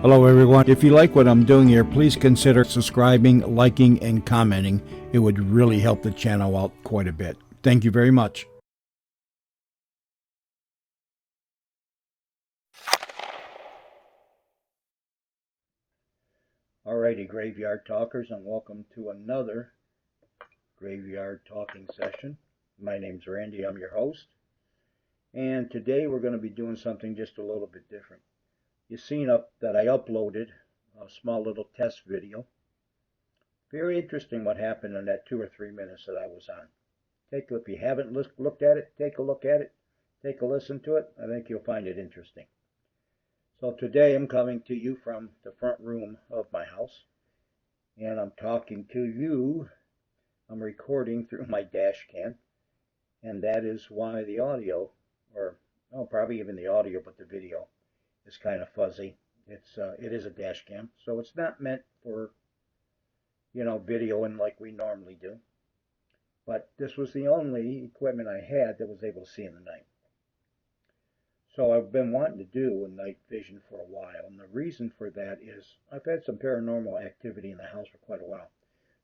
Hello everyone. If you like what I'm doing here, please consider subscribing, liking, and commenting. It would really help the channel out quite a bit. Thank you very much. Alrighty, Graveyard Talkers, and welcome to another Graveyard Talking session. My name's Randy, I'm your host. And today we're going to be doing something just a little bit different. You've seen up that I uploaded a small little test video. Very interesting what happened in that 2 or 3 minutes that I was on. If you haven't looked at it, take a look at it, take a listen to it. I think you'll find it interesting. So today I'm coming to you from the front room of my house, and I'm talking to you. I'm recording through my dash cam, and that is why the audio, or probably even the audio, but the video is kind of fuzzy. It is a dash cam, so it's not meant for videoing like we normally do. But this was the only equipment I had that was able to see in the night. So I've been wanting to do a night vision for a while, and the reason for that is I've had some paranormal activity in the house for quite a while.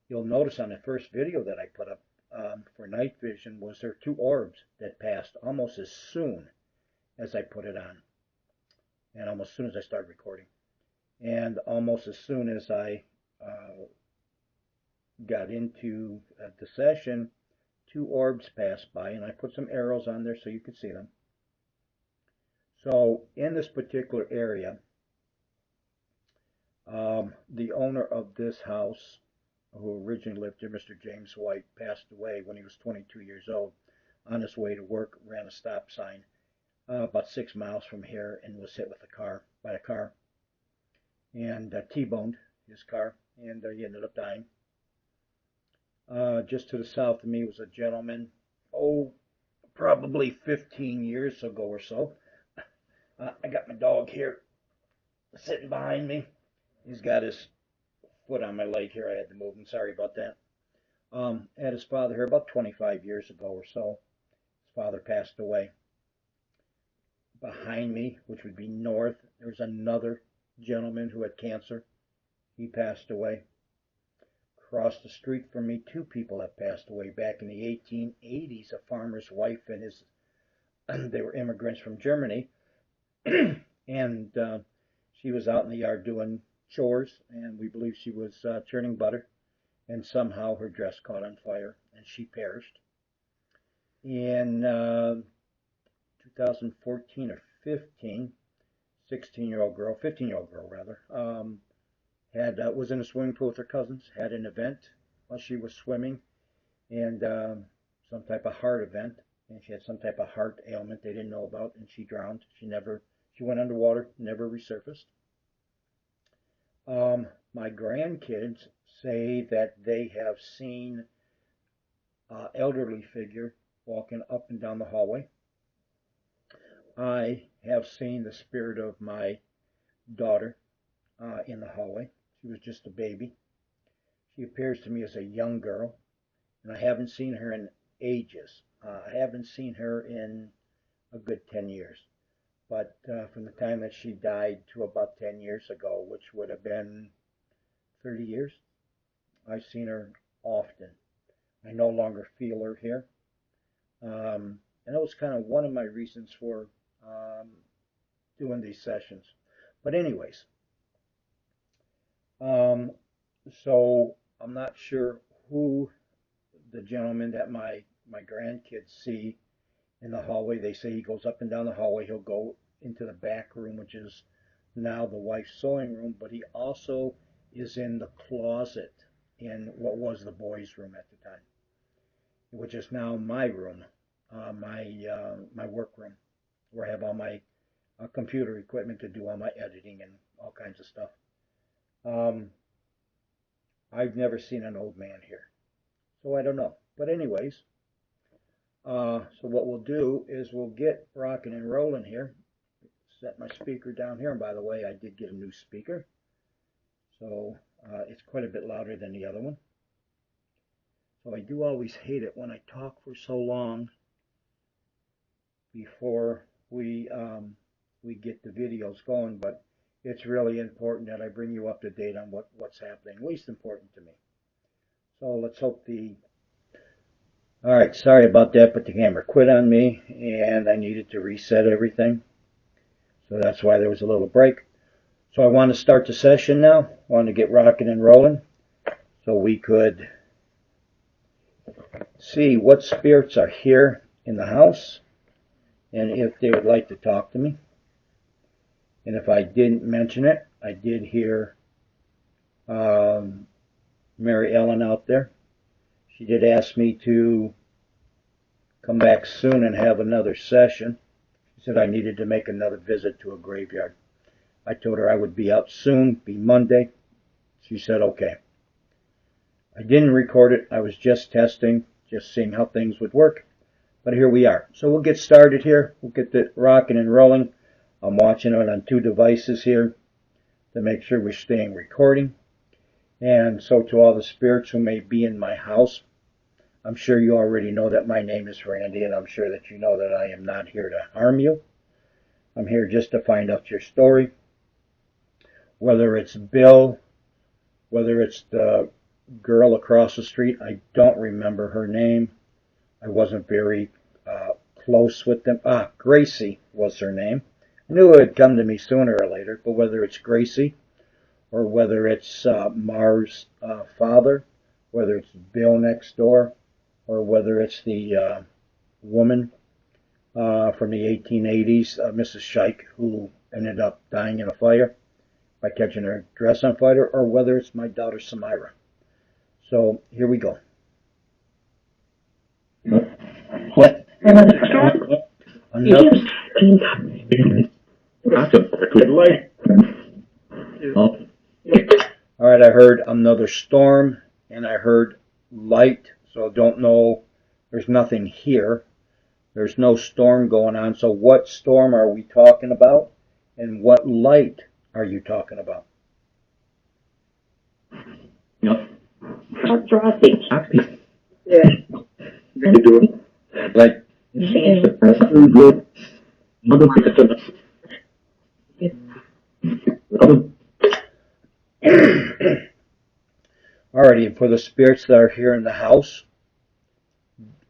You'll notice on the first video that I put up for night vision was there 2 orbs that passed almost as soon as I put it on, and almost as soon as I started recording, and almost as soon as I got into the session, 2 orbs passed by, and I put some arrows on there so you could see them. So in this particular area, the owner of this house, who originally lived here, Mr. James White, passed away when he was 22 years old. On his way to work, ran a stop sign about 6 miles from here and was hit with by a car, and T-boned his car, and he ended up dying. Just to the south of me was a gentleman, probably 15 years ago or so. I got my dog here sitting behind me. He's got his foot on my leg here. I had to move him. Sorry about that. Had his father here about 25 years ago or so. His father passed away. Behind me, which would be north, there's another gentleman who had cancer. He passed away. Across the street from me, 2 people have passed away. Back in the 1880s, a farmer's wife and they were immigrants from Germany, and she was out in the yard doing chores, and we believe she was churning butter, and somehow her dress caught on fire, and she perished. In 2014 or 15, 15-year-old girl rather, was in a swimming pool with her cousins, had an event while she was swimming, and some type of heart event, and she had some type of heart ailment they didn't know about, and she drowned. She went underwater, never resurfaced. My grandkids say that they have seen an elderly figure walking up and down the hallway. I have seen the spirit of my daughter in the hallway. She was just a baby. She appears to me as a young girl, and I haven't seen her in ages. I haven't seen her in a good 10 years. But from the time that she died to about 10 years ago, which would have been 30 years, I've seen her often. I no longer feel her here. And that was kind of one of my reasons for doing these sessions. But anyways, so I'm not sure who the gentleman that my grandkids see in the hallway. They say he goes up and down the hallway. He'll go into the back room, which is now the wife's sewing room, but he also is in the closet in what was the boys' room at the time, which is now my room, my work room, where I have all my computer equipment to do all my editing and all kinds of stuff. I've never seen an old man here, so I don't know. But anyways, so what we'll do is we'll get rocking and rolling here. Set my speaker down here, and by the way, I did get a new speaker, so it's quite a bit louder than the other one. So I do always hate it when I talk for so long before we get the videos going, but it's really important that I bring you up to date on what's happening, least important to me. So let's hope all right, sorry about that, but the camera quit on me and I needed to reset everything. So that's why there was a little break. So I want to start the session now. I want to get rocking and rolling so we could see what spirits are here in the house and if they would like to talk to me. And if I didn't mention it, I did hear Mary Ellen out there. She did ask me to come back soon and have another session. She said I needed to make another visit to a graveyard. I told her I would be out soon, be Monday. She said okay. I didn't record it. I was just testing, just seeing how things would work. But here we are. So we'll get started here. We'll get it rocking and rolling. I'm watching it on 2 devices here to make sure we're staying recording. And so to all the spirits who may be in my house, I'm sure you already know that my name is Randy, and I'm sure that you know that I am not here to harm you. I'm here just to find out your story. Whether it's Bill, whether it's the girl across the street, I don't remember her name. I wasn't very close with them. Gracie was her name. I knew it would come to me sooner or later, but whether it's Gracie or whether it's Mar's father, whether it's Bill next door, or whether it's the woman from the 1880s, Mrs. Shike, who ended up dying in a fire by catching her dress on fire, or whether it's my daughter Samira. So here we go. What? Another. All right, I heard another storm, and I heard light. So don't know, there's nothing here. There's no storm going on. So what storm are we talking about? And what light are you talking about? Yep. Yeah. Like, Alrighty, for the spirits that are here in the house,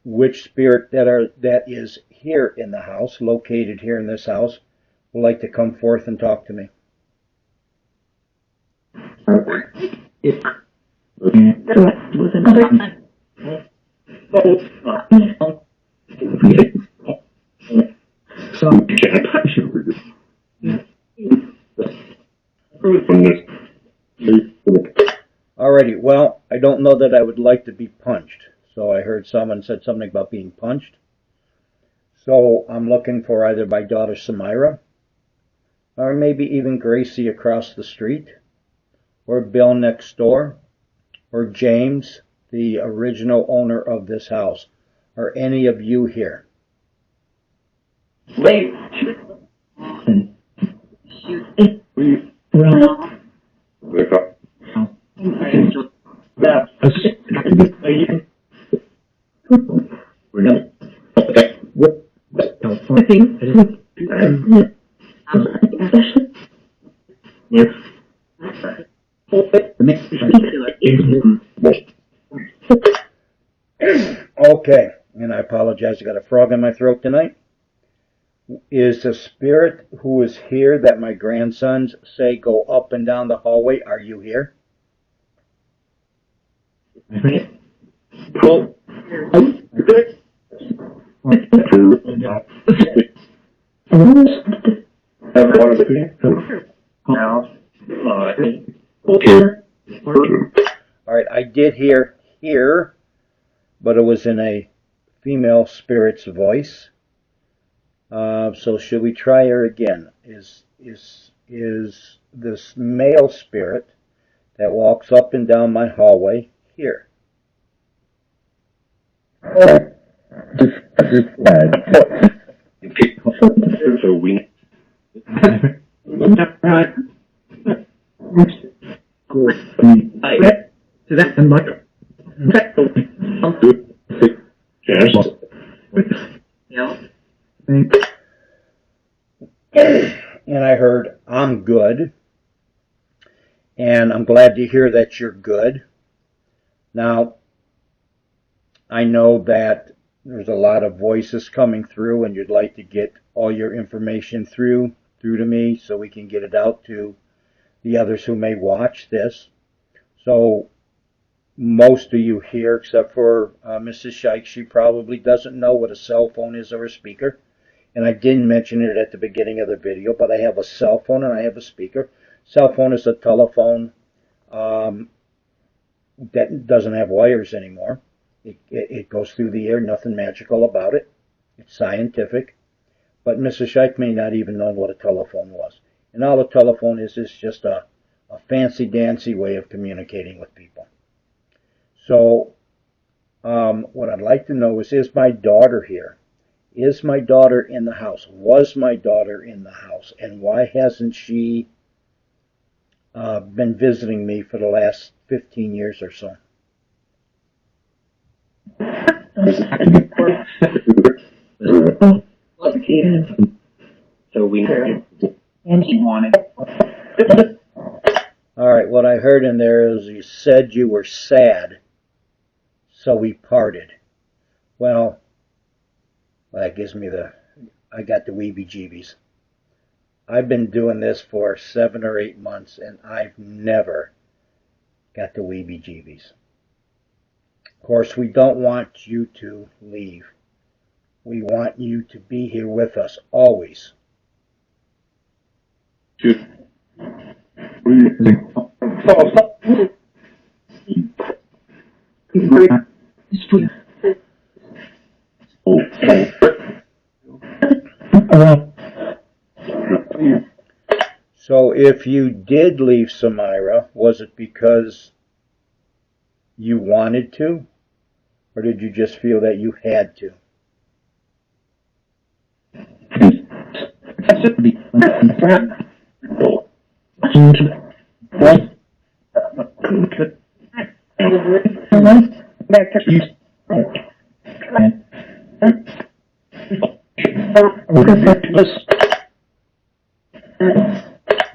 which spirit that is here in the house, located here in this house, would like to come forth and talk to me? Alrighty, well, I don't know that I would like to be punched. So I heard someone said something about being punched. So I'm looking for either my daughter Samira, or maybe even Gracie across the street, or Bill next door, or James, the original owner of this house, or any of you here. Wait. Okay, and I apologize, I got a frog in my throat tonight. Is the spirit who is here that my grandsons say go up and down the hallway, are you here? Alright, I did hear here, but it was in a female spirit's voice. So should we try her again? Is this male spirit that walks up and down my hallway here? And I heard, I'm good. And I'm glad to hear that you're good. Now, I know that there's a lot of voices coming through and you'd like to get all your information through to me so we can get it out to the others who may watch this. So most of you here, except for Mrs. Shike, she probably doesn't know what a cell phone is or a speaker. And I didn't mention it at the beginning of the video, but I have a cell phone and I have a speaker. Cell phone is a telephone that doesn't have wires anymore. It goes through the air, nothing magical about it. It's scientific. But Mrs. Shike may not even know what a telephone was. And all a telephone is just a fancy-dancy way of communicating with people. So what I'd like to know is my daughter here? Is my daughter in the house? Was my daughter in the house? And why hasn't she been visiting me for the last 15 years or so? So we heard, and he wanted. All right, what I heard in there is you said you were sad, so we parted. Well, that gives me I got the weebie-jeebies. I've been doing this for 7 or 8 months, and I've never got the weebie-jeebies. Of course, we don't want you to leave. We want you to be here with us always. So if you did leave Samira, was it because you wanted to? Or did you just feel that you had to?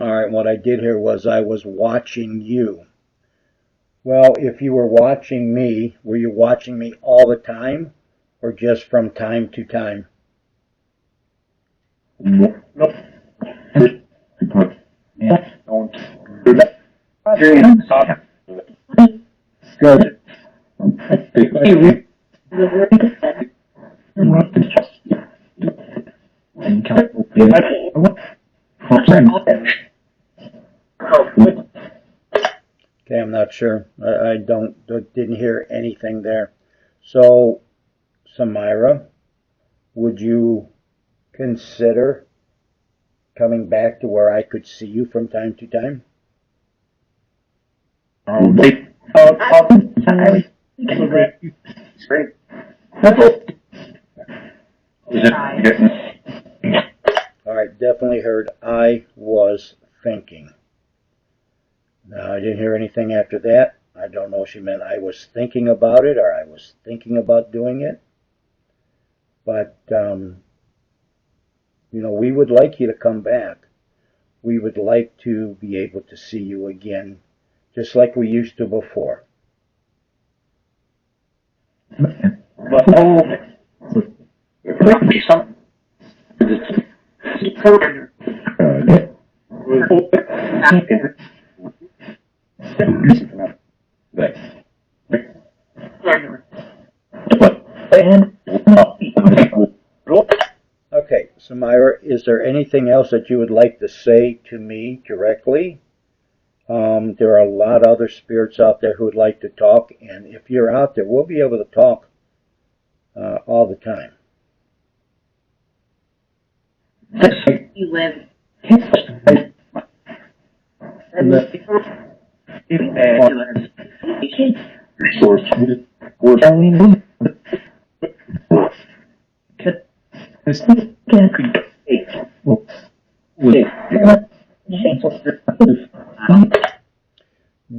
Alright, what I did here was I was watching you. Well, if you were watching me, were you watching me all the time? Or just from time to time? Nope. Good. Okay, I'm not sure. I didn't hear anything there. So, Samira, would you consider coming back to where I could see you from time to time? Alright, definitely heard I was thinking. Now, I didn't hear anything after that. I don't know if she meant I was thinking about it or I was thinking about doing it. But, we would like you to come back. We would like to be able to see you again, just like we used to before. Okay, Samira, is there anything else that you would like to say to me directly? There are a lot of other spirits out there who would like to talk, and if you're out there, we'll be able to talk all the time. You live.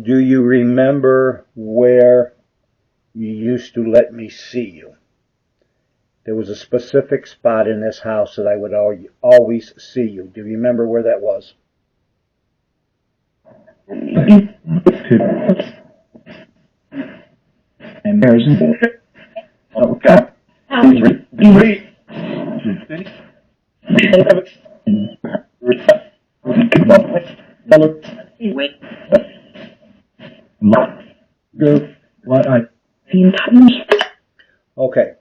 Do you remember where you used to let me see you? There was a specific spot in this house that I would always see you. Do you remember where that was? And there's okay. What I Okay,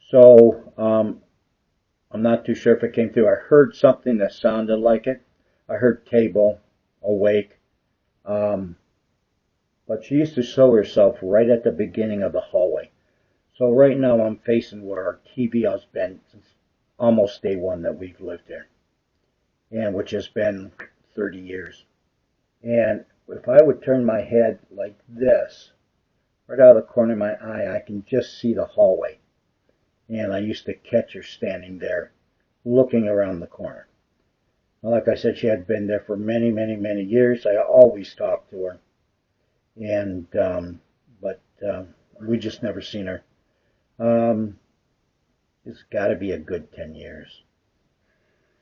so I'm not too sure if it came through. I heard something that sounded like it. I heard table, awake, um, but she used to show herself right at the beginning of the hallway. So right now I'm facing where our TV has been since almost day one that we've lived there, and which has been 30 years. And if I would turn my head like this, right out of the corner of my eye, I can just see the hallway. And I used to catch her standing there, looking around the corner. Well, like I said, she had been there for many, many, many years. I always talked to her, and but we just never seen her. Um, it's got to be a good 10 years.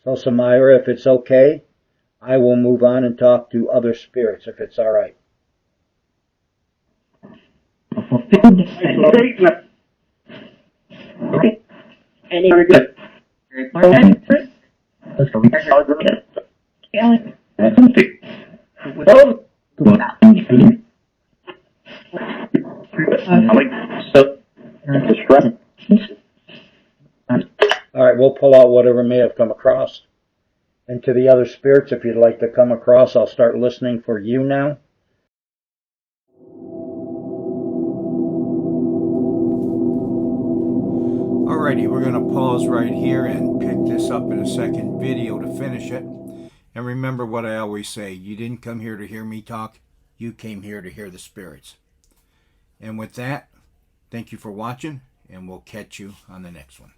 So, Samira, if it's okay, I will move on and talk to other spirits, if it's all right. Any good? All right, we'll pull out whatever may have come across. And to the other spirits, if you'd like to come across, I'll start listening for you now. Alrighty, we're going to pause right here and pick this up in a second video to finish it. And remember what I always say, you didn't come here to hear me talk, you came here to hear the spirits. And with that, thank you for watching, and we'll catch you on the next one.